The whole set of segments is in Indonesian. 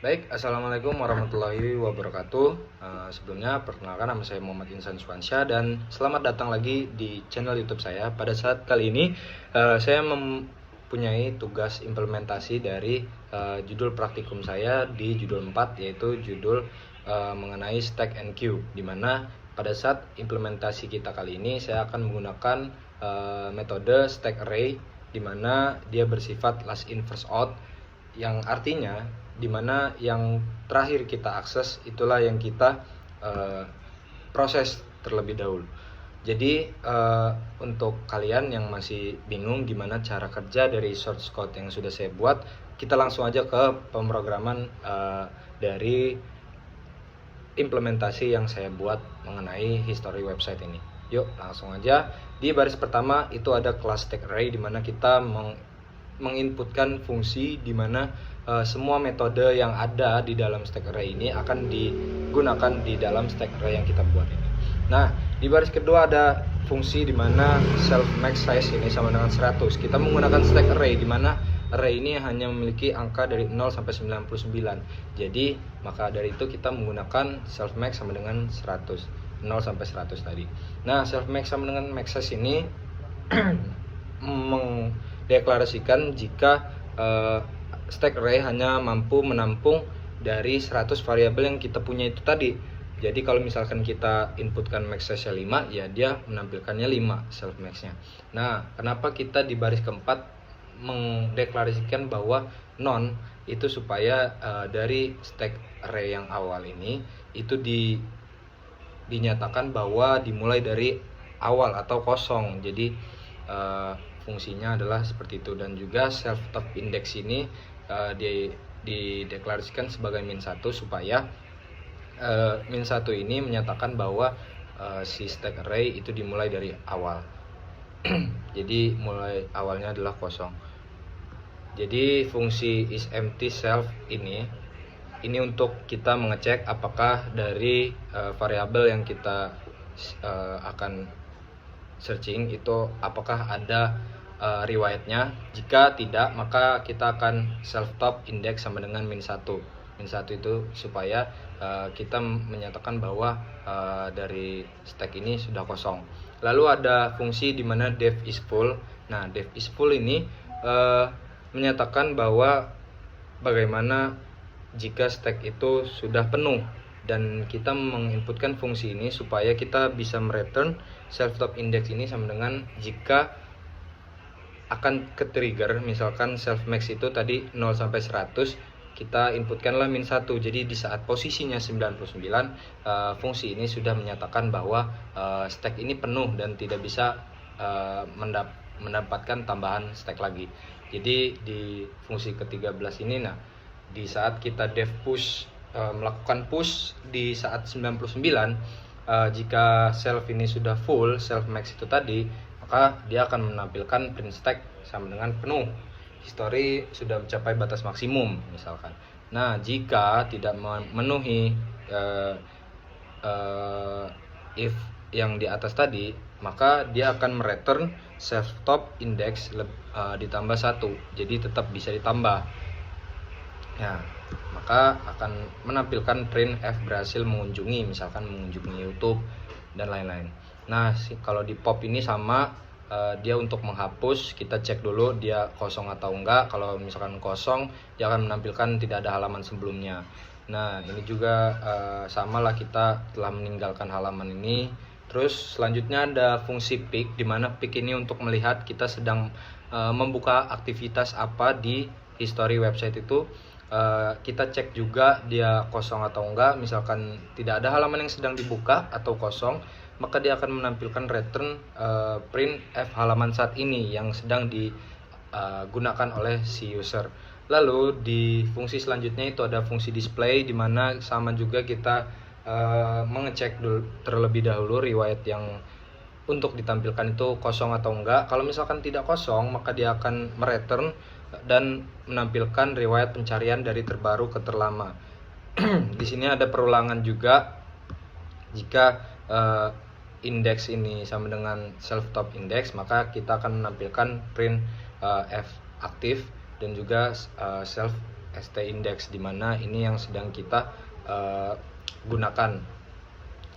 Baik, Assalamualaikum warahmatullahi wabarakatuh. Sebelumnya perkenalkan, nama saya Muhammad Insan Suwansyah dan selamat datang lagi di channel YouTube saya. Pada saat kali ini saya mempunyai tugas implementasi dari judul praktikum saya di judul 4, yaitu judul mengenai stack and queue, di mana pada saat implementasi kita kali ini saya akan menggunakan metode stack array, di mana dia bersifat last in first out, yang artinya dimana yang terakhir kita akses itulah yang kita proses terlebih dahulu. Jadi untuk kalian yang masih bingung gimana cara kerja dari source code yang sudah saya buat, kita langsung aja ke pemrograman dari implementasi yang saya buat mengenai history website ini. Yuk langsung aja. Di baris pertama itu ada class stack array, di mana kita menginputkan fungsi di mana semua metode yang ada di dalam stack array ini akan digunakan di dalam stack array yang kita buat ini. Nah, di baris kedua ada fungsi di mana self max size ini sama dengan 100. Kita menggunakan stack array di mana array ini hanya memiliki angka dari 0 sampai 99. Jadi, maka dari itu kita menggunakan self max sama dengan 100. 0 sampai 100 tadi. Nah, self max sama dengan max size ini mendeklarasikan jika stack array hanya mampu menampung dari 100 variabel yang kita punya itu tadi. Jadi kalau misalkan kita inputkan max size 5, ya dia menampilkannya 5 self max-nya. Nah, kenapa kita di baris keempat mendeklarasikan bahwa non itu supaya dari stack array yang awal ini itu dinyatakan bahwa dimulai dari awal atau kosong. Jadi fungsinya adalah seperti itu. Dan juga self top index ini dideklarasikan sebagai -1 supaya -1 ini menyatakan bahwa si stack array itu dimulai dari awal. Jadi mulai awalnya adalah kosong. Jadi fungsi isEmpty self ini untuk kita mengecek apakah dari variabel yang kita akan searching itu apakah ada riwayatnya. Jika tidak, maka kita akan self top index sama dengan -1. -1 itu supaya kita menyatakan bahwa dari stack ini sudah kosong. Lalu ada fungsi di mana def is full. Nah, def is full ini menyatakan bahwa bagaimana jika stack itu sudah penuh, dan kita menginputkan fungsi ini supaya kita bisa mereturn self top index ini sama dengan jika akan ke trigger. Misalkan self max itu tadi 0 sampai 100, kita inputkanlah -1. Jadi di saat posisinya 99, fungsi ini sudah menyatakan bahwa stack ini penuh dan tidak bisa mendapatkan tambahan stack lagi. Jadi di fungsi ke-13 ini, nah di saat kita dev push, melakukan push di saat 99, jika self ini sudah full, self max itu tadi, maka dia akan menampilkan print stack sama dengan penuh, history sudah mencapai batas maksimum misalkan. Nah, jika tidak memenuhi if yang di atas tadi, maka dia akan mereturn self top index ditambah 1, jadi tetap bisa ditambah. Nah, maka akan menampilkan print F berhasil mengunjungi, misalkan mengunjungi YouTube dan lain-lain. Nah, kalau di pop ini sama, dia untuk menghapus, kita cek dulu dia kosong atau enggak. Kalau misalkan kosong, dia akan menampilkan tidak ada halaman sebelumnya. Nah, ini juga sama lah, kita telah meninggalkan halaman ini. Terus selanjutnya ada fungsi pick, di mana pick ini untuk melihat kita sedang membuka aktivitas apa di history website itu. Kita cek juga dia kosong atau enggak. Misalkan tidak ada halaman yang sedang dibuka atau kosong, maka dia akan menampilkan return print F halaman saat ini yang sedang digunakan oleh si user. Lalu di fungsi selanjutnya itu ada fungsi display, di mana sama juga kita mengecek terlebih dahulu riwayat yang untuk ditampilkan itu kosong atau enggak. Kalau misalkan tidak kosong, maka dia akan mereturn dan menampilkan riwayat pencarian dari terbaru ke terlama. Di sini ada perulangan juga. Jika index ini sama dengan self top index, maka kita akan menampilkan print F aktif dan juga self st index, dimana ini yang sedang kita gunakan,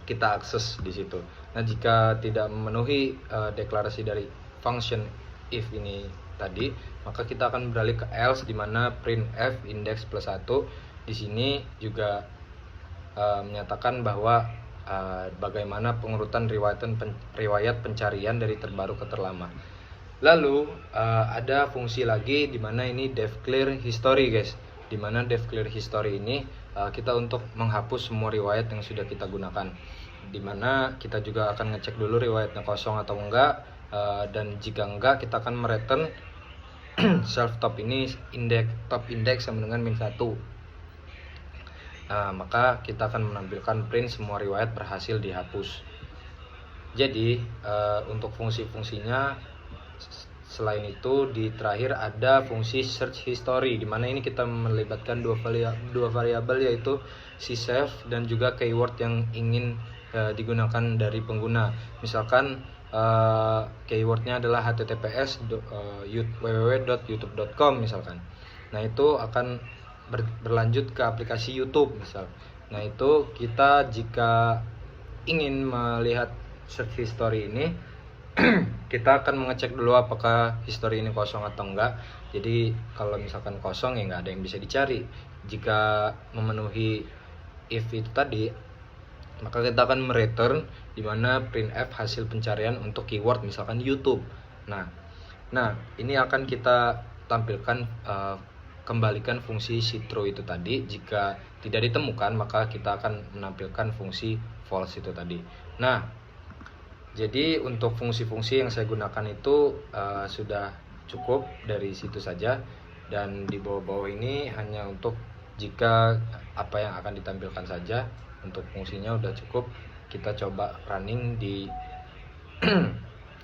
kita akses di situ. Nah, jika tidak memenuhi deklarasi dari function if ini tadi, maka kita akan beralih ke else, dimana printf index plus 1 di sini juga menyatakan bahwa bagaimana pengurutan riwayat pencarian dari terbaru ke terlama. Lalu ada fungsi lagi dimana ini def clear history guys, dimana def clear history ini kita untuk menghapus semua riwayat yang sudah kita gunakan, dimana kita juga akan ngecek dulu riwayatnya kosong atau enggak, dan jika enggak kita akan mereturn self top ini top index sama dengan -1. Maka kita akan menampilkan print semua riwayat berhasil dihapus. Jadi untuk fungsi-fungsinya selain itu di terakhir ada fungsi search history, dimana ini kita melibatkan dua variabel yaitu csave dan juga keyword yang ingin digunakan dari pengguna. Misalkan keywordnya adalah https www.youtube.com misalkan. Nah, itu akan berlanjut ke aplikasi YouTube misal. Nah, itu kita jika ingin melihat search history ini kita akan mengecek dulu apakah history ini kosong atau enggak. Jadi kalau misalkan kosong ya nggak ada yang bisa dicari. Jika memenuhi if itu tadi, maka kita akan mereturn dimana printf hasil pencarian untuk keyword misalkan YouTube. Nah ini akan kita tampilkan kembalikan fungsi true itu tadi. Jika tidak ditemukan, maka kita akan menampilkan fungsi false itu tadi. Nah, jadi untuk fungsi-fungsi yang saya gunakan itu sudah cukup dari situ saja, dan di bawah-bawah ini hanya untuk jika apa yang akan ditampilkan saja. Untuk fungsinya udah cukup. Kita coba running di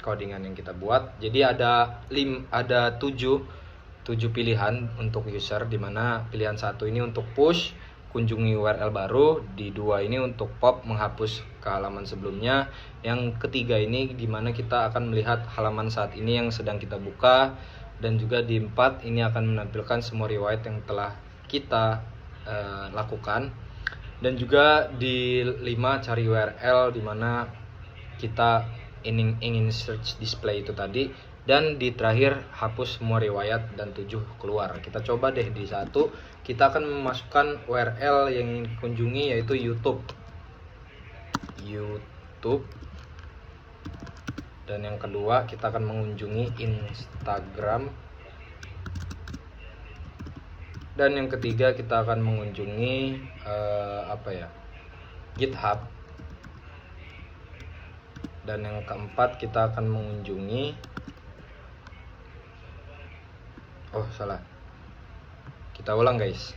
codingan yang kita buat. Jadi ada 7 pilihan untuk user, dimana pilihan 1 ini untuk push, kunjungi URL baru, di 2 ini untuk pop, menghapus ke halaman sebelumnya, yang ketiga ini dimana kita akan melihat halaman saat ini yang sedang kita buka, dan juga di 4 ini akan menampilkan semua riwayat yang telah kita lakukan, dan juga di 5 cari URL dimana kita ingin search display itu tadi, dan di terakhir hapus semua riwayat, dan 7 keluar. Kita coba deh di 1, kita akan memasukkan URL yang ingin kunjungi yaitu YouTube, dan yang kedua kita akan mengunjungi Instagram, dan yang ketiga kita akan mengunjungi GitHub, dan yang keempat kita akan mengunjungi kita ulang guys.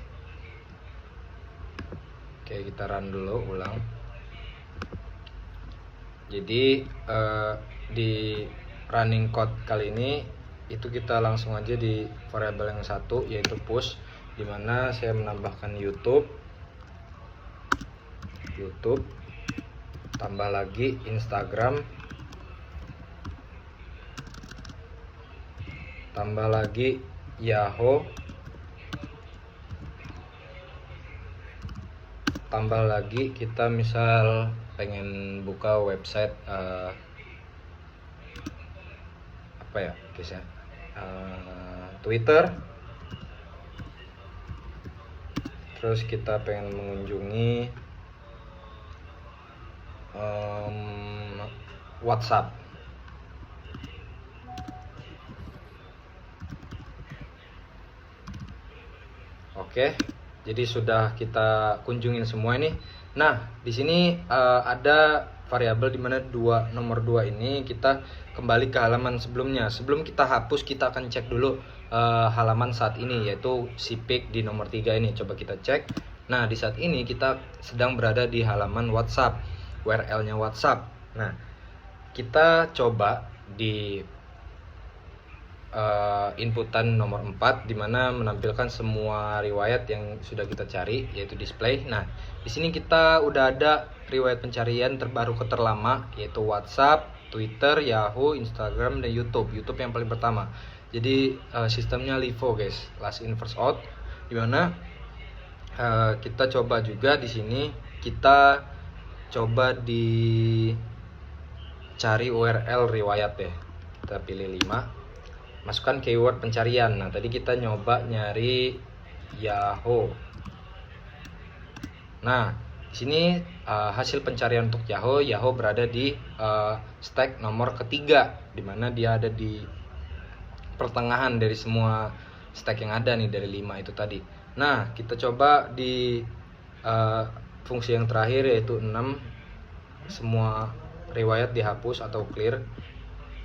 Oke, kita run dulu ulang. Jadi di running code kali ini itu kita langsung aja di variabel yang 1 yaitu push, dimana saya menambahkan YouTube, tambah lagi Instagram, tambah lagi Yahoo, tambah lagi kita misal pengen buka website Twitter, terus kita pengen mengunjungi WhatsApp. Oke, jadi sudah kita kunjungin semua ini. Nah, di sini ada variabel dimana nomor 2 ini kita kembali ke halaman sebelumnya. Sebelum kita hapus, kita akan cek dulu halaman saat ini, yaitu si page di nomor 3 ini. Coba kita cek. Nah, di saat ini kita sedang berada di halaman WhatsApp, URL-nya WhatsApp. Nah, kita coba di inputan nomor 4, dimana menampilkan semua riwayat yang sudah kita cari, yaitu display. Nah, di sini kita udah ada riwayat pencarian terbaru ke terlama, yaitu WhatsApp, Twitter, Yahoo, Instagram, dan YouTube yang paling pertama. Jadi sistemnya LIFO guys, last in first out. dimana kita coba juga di sini, kita coba di cari URL riwayat ya. Kita pilih 5, masukkan keyword pencarian. Nah, tadi kita nyoba nyari Yahoo. Nah, di sini hasil pencarian untuk Yahoo berada di stack nomor ketiga, dimana dia ada di pertengahan dari semua stack yang ada nih, dari 5 itu tadi. Nah, kita coba di fungsi yang terakhir yaitu 6, semua riwayat dihapus atau clear.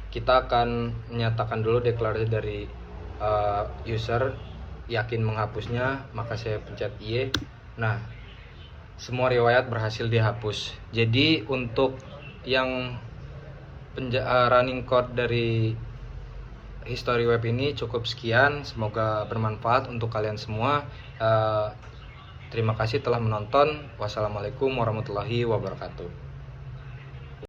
Kita akan menyatakan dulu deklarasi dari user yakin menghapusnya, maka saya pencet Y. Nah, semua riwayat berhasil dihapus. Jadi untuk yang running code dari history web ini cukup sekian. Semoga bermanfaat untuk kalian semua. Terima kasih telah menonton. Wassalamualaikum warahmatullahi wabarakatuh.